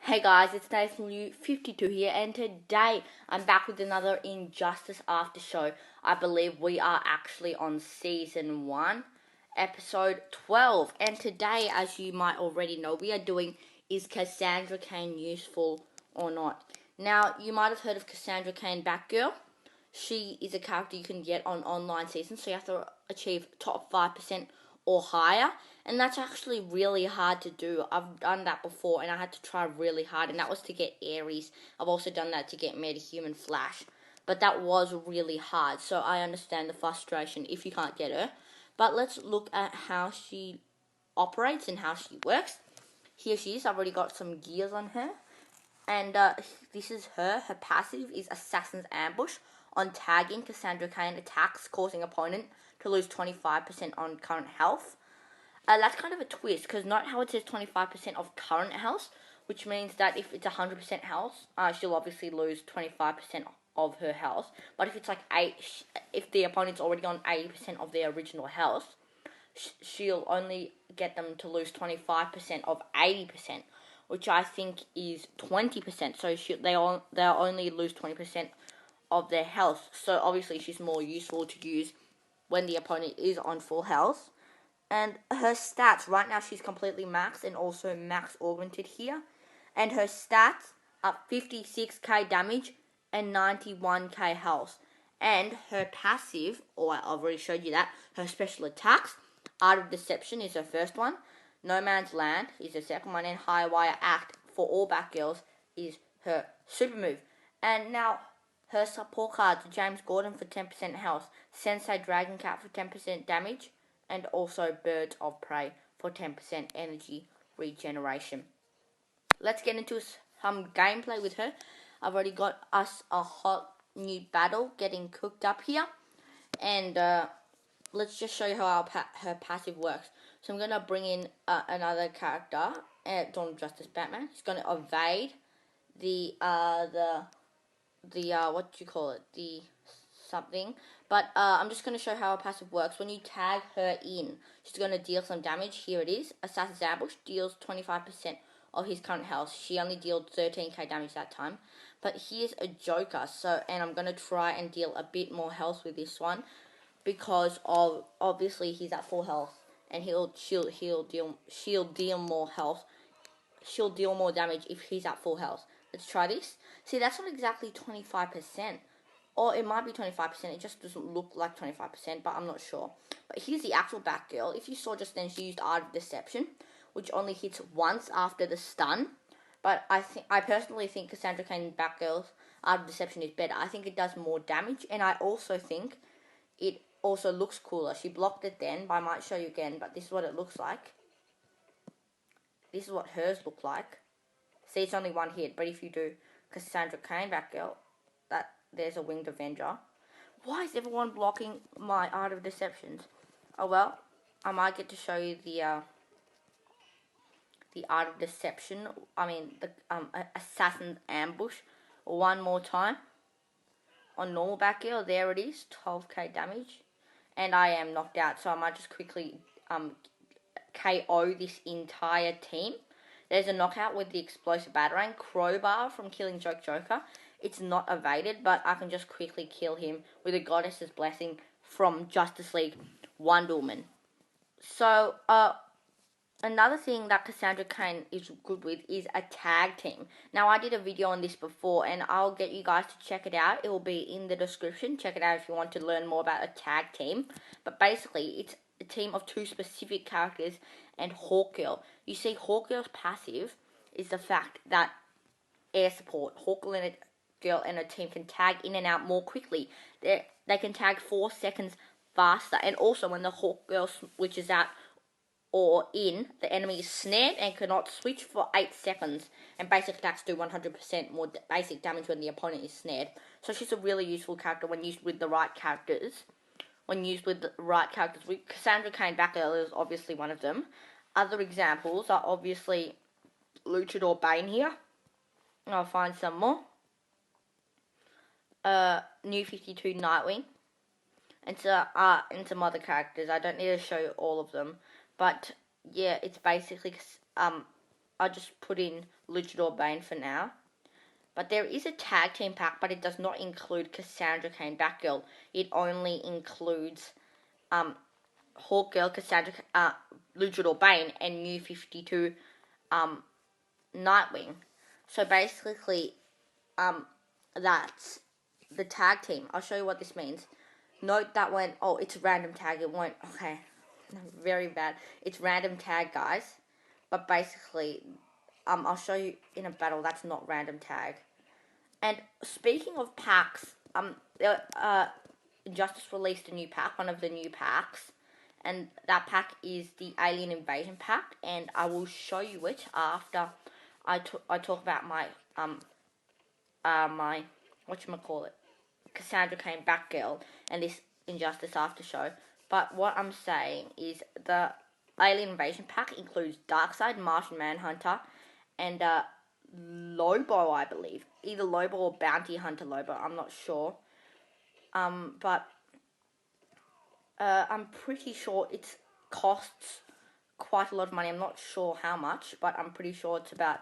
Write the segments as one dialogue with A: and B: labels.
A: Hey guys, it's Nathan52 here, and today I'm back with another Injustice Aftershow. I believe we are actually on Season 1, Episode 12. And today, as you might already know, we are doing Is Cassandra Cain Useful or Not? Now, you might have heard of Cassandra Cain Batgirl. She is a character you can get on online seasons, so you have to achieve top 5% or higher, and that's actually really hard to do. I've done that before, and I had to try really hard, and that was to get Ares. I've also done that to get Metahuman Flash, but that was really hard, so I understand the frustration if you can't get her. But let's look at how she operates and how she works. Here she is. I've already got some gears on her, and this is her. Her passive is Assassin's Ambush. On tagging, Cassandra Cain attacks, causing opponent to lose 25% on current health. That's kind of a twist, because note how it says 25% of current health, which means that if it's 100% health, she'll obviously lose 25% of her health. But if it's like if the opponent's already on 80% of their original health, she'll only get them to lose 25% of 80%, which I think is 20%. So they'll only lose 20% of their health. So obviously she's more useful to use when the opponent is on full health. And her stats, right now she's completely maxed and also max augmented here. And her stats are 56k damage and 91k health. And her passive, I've already showed you that, her special attacks, Art of Deception is her first one, No Man's Land is her second one, and High Wire Act for all Batgirls is her super move. And now her support cards, James Gordon for 10% health, Sensei Dragoncat for 10% damage, and also Birds of Prey for 10% energy regeneration. Let's get into some gameplay with her. I've already got us a hot new battle getting cooked up here. And let's just show you how her passive works. So I'm going to bring in another character, Dawn of Justice Batman. He's going to evade the what do you call it? The something. But I'm just going to show how her passive works. When you tag her in, she's going to deal some damage. Here it is. Assassin's Ambush deals 25% of his current health. She only dealt 13k damage that time. But here's a Joker. And I'm going to try and deal a bit more health with this one, because of obviously he's at full health, and she'll deal more health. She'll deal more damage if he's at full health. Let's try this. See, that's not exactly 25%. Or it might be 25%. It just doesn't look like 25%, but I'm not sure. But here's the actual Batgirl. If you saw just then, she used Art of Deception, which only hits once after the stun. But I personally think Cassandra Cain Batgirl's Art of Deception is better. I think it does more damage, and I also think it also looks cooler. She blocked it then, but I might show you again, but this is what it looks like. This is what hers look like. See, it's only one hit, but if you do Cassandra Cain Batgirl, there's a Winged Avenger. Why is everyone blocking my Art of Deceptions? Oh well, I might get to show you the Art of Deception. I mean the Assassin's Ambush one more time on normal Batgirl. There it is, 12k damage, and I am knocked out. So I might just quickly KO this entire team. There's a knockout with the Explosive Batarang, Crowbar from Killing Joker. It's not evaded, but I can just quickly kill him with a Goddess's Blessing from Justice League Wonder Woman. So, another thing that Cassandra Cain is good with is a tag team. Now, I did a video on this before, and I'll get you guys to check it out. It will be in the description. Check it out if you want to learn more about a tag team. But basically, it's a team of two specific characters and Hawkgirl. You see, Hawkgirl's passive is the fact that air support, Hawkgirl and her team can tag in and out more quickly. They can tag 4 seconds faster. And also, when the Hawkgirl switches out or in, the enemy is snared and cannot switch for 8 seconds. And basic attacks do 100% more basic damage when the opponent is snared. So she's a really useful character when used with the right characters. Cassandra Cain Batgirl is obviously one of them. Other examples are obviously Luchador Bane here. I'll find some more. New 52 Nightwing, and some other characters. I don't need to show you all of them, but yeah, it's basically I just put in Luchador Bane for now. But there is a tag team pack, but it does not include Cassandra Cain Batgirl. It only includes Hawkgirl, Cassandra, Luchador Bane, and New 52 Nightwing. So basically, that's the tag team. I'll show you what this means. Note that when, it's a random tag, it won't, okay, very bad. It's random tag, guys. But basically, I'll show you in a battle, that's not random tag. And speaking of packs, Injustice released a new pack, one of the new packs. And that pack is the Alien Invasion pack. And I will show you it after I talk about my, Cassandra Cain Batgirl and this Injustice Aftershow. But what I'm saying is the Alien Invasion pack includes Darkseid, Martian Manhunter, and Lobo, I believe. Either Lobo or Bounty Hunter Lobo, I'm not sure. But I'm pretty sure it costs quite a lot of money. I'm not sure how much, but I'm pretty sure it's about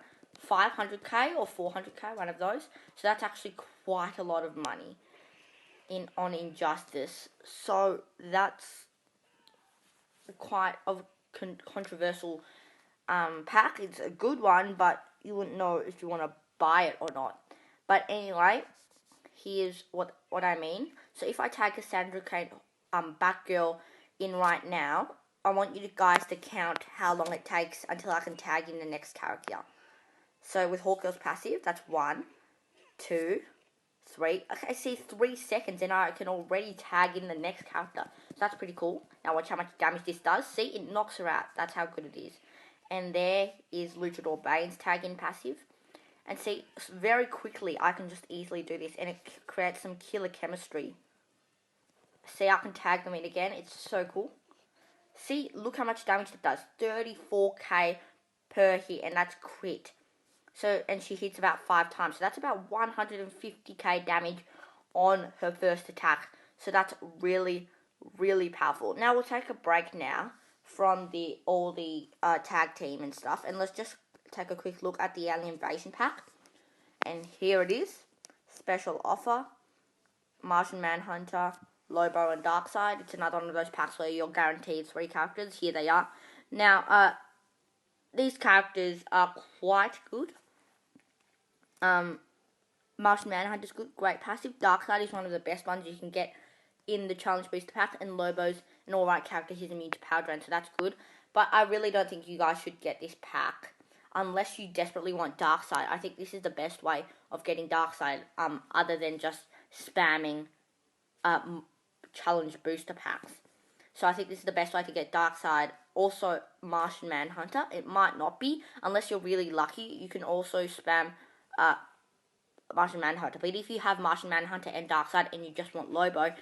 A: 500k or 400k, one of those. So that's actually quite a lot of money on Injustice. So that's quite a controversial pack. It's a good one, but you wouldn't know if you want to buy it or not. But anyway, here's what I mean. So if I tag Cassandra Cain Batgirl in right now, I want you guys to count how long it takes until I can tag in the next character. So with Hawkgirl's passive, that's 1, 2, 3. Okay, I see 3 seconds and I can already tag in the next character. So that's pretty cool. Now watch how much damage this does. See, it knocks her out. That's how good it is. And there is Luchador Bane's tag in passive. And see, very quickly I can just easily do this and it creates some killer chemistry. See, I can tag them in again. It's so cool. See, look how much damage it does. 34k per hit, and that's crit. So, and she hits about 5 times. So that's about 150k damage on her first attack. So that's really, really powerful. Now we'll take a break now from all the tag team and stuff, and let's just take a quick look at the Alien Invasion pack. And here it is. Special offer. Martian Manhunter, Lobo, and Darkseid. It's another one of those packs where you're guaranteed 3 characters. Here they are. Now, these characters are quite good. Martian Manhunter is good, great passive. Darkseid is one of the best ones you can get in the Challenge Booster pack, and Lobo's an alright character. He's immune to power drain, so that's good. But I really don't think you guys should get this pack unless you desperately want Darkseid. I think this is the best way of getting Darkseid, other than just spamming Challenge Booster packs. So I think this is the best way to get Darkseid. Also, Martian Manhunter. It might not be, unless you're really lucky. You can also spam Martian Manhunter. But if you have Martian Manhunter and Darkseid and you just want Lobo,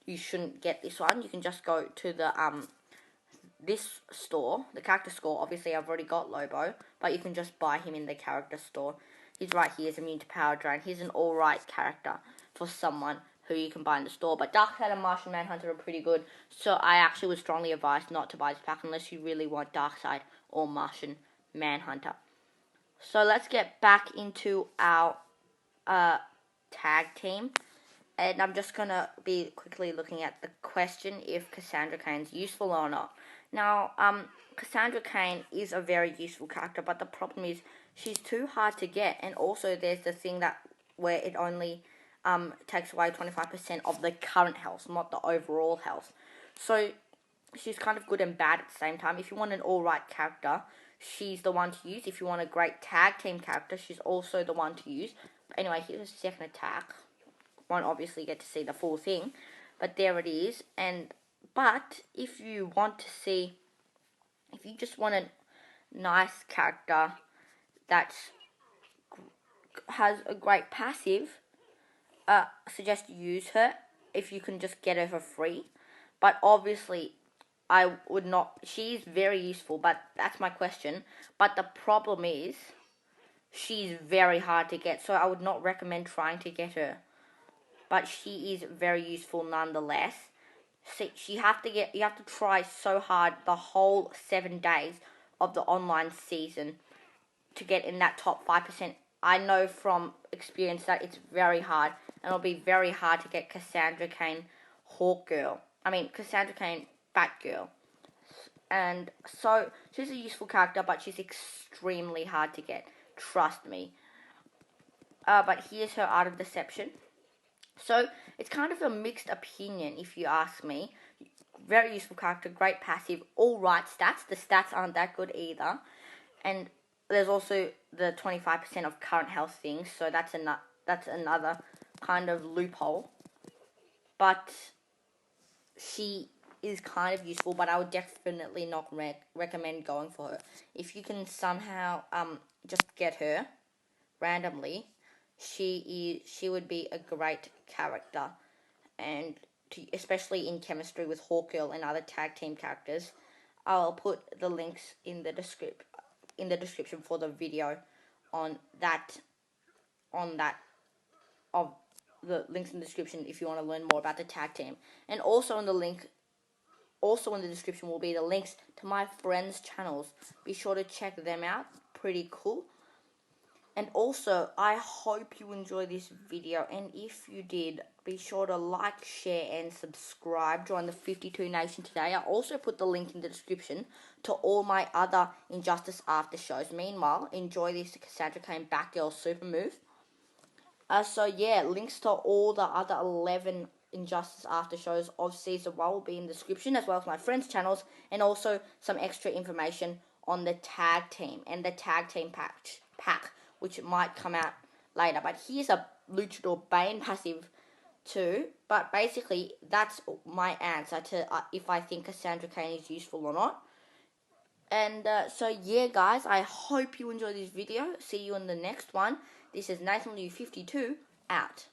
A: you shouldn't get this one. You can just go to the this store, the character store. Obviously, I've already got Lobo, but you can just buy him in the character store. He's right here. He's immune to power drain. He's an alright character for someone who you can buy in the store. But Darkseid and Martian Manhunter are pretty good. So I actually would strongly advise not to buy this pack unless you really want Darkseid or Martian Manhunter. So let's get back into our tag team. And I'm just going to be quickly looking at the question if Cassandra Cain's useful or not. Now, Cassandra Cain is a very useful character, but the problem is she's too hard to get. And also there's the thing where it only takes away 25% of the current health, not the overall health. So she's kind of good and bad at the same time. If you want an alright character, she's the one to use. If you want a great tag team character, she's also the one to use. But anyway, here's a second attack. Won't obviously get to see the full thing, but there it is. But if you just want a nice character that has a great passive, I suggest you use her if you can just get her for free. But obviously, I would not. She's very useful, but that's my question. But the problem is, she's very hard to get, so I would not recommend trying to get her. But she is very useful nonetheless. See, you have to try so hard the whole 7 days of the online season to get in that top 5%. I know from experience that it's very hard, and it'll be very hard to get Cassandra Cain Cassandra Cain Batgirl. And so, she's a useful character, but she's extremely hard to get. Trust me. But here's her art of deception. So, it's kind of a mixed opinion, if you ask me. Very useful character, great passive, all right stats. The stats aren't that good either. And there's also the 25% of current health things, so that's another kind of loophole. But she is kind of useful, but I would definitely not recommend going for her. If you can somehow just get her randomly, she would be a great character, and especially in chemistry with Hawkgirl and other tag team characters. I'll put the links in the description for the video on that of the links in the description if you want to learn more about the tag team. And also in the description will be the links to my friends' channels. Be sure to check them out. Pretty cool. And also, I hope you enjoyed this video, and if you did, be sure to like, share, and subscribe. Join the 52 Nation today. I also put the link in the description to all my other Injustice After shows. Meanwhile, enjoy this Cassandra Cain Batgirl super move. So yeah, links to all the other 11 Injustice After shows of Season 1 will be in the description, as well as my friends' channels, and also some extra information on the tag team and the tag team pack, which might come out later. But here's a Luchador Bane passive too. But basically, that's my answer to if I think Cassandra Cain is useful or not. And so yeah, guys, I hope you enjoyed this video. See you in the next one. This is Nathan Liu 52 out.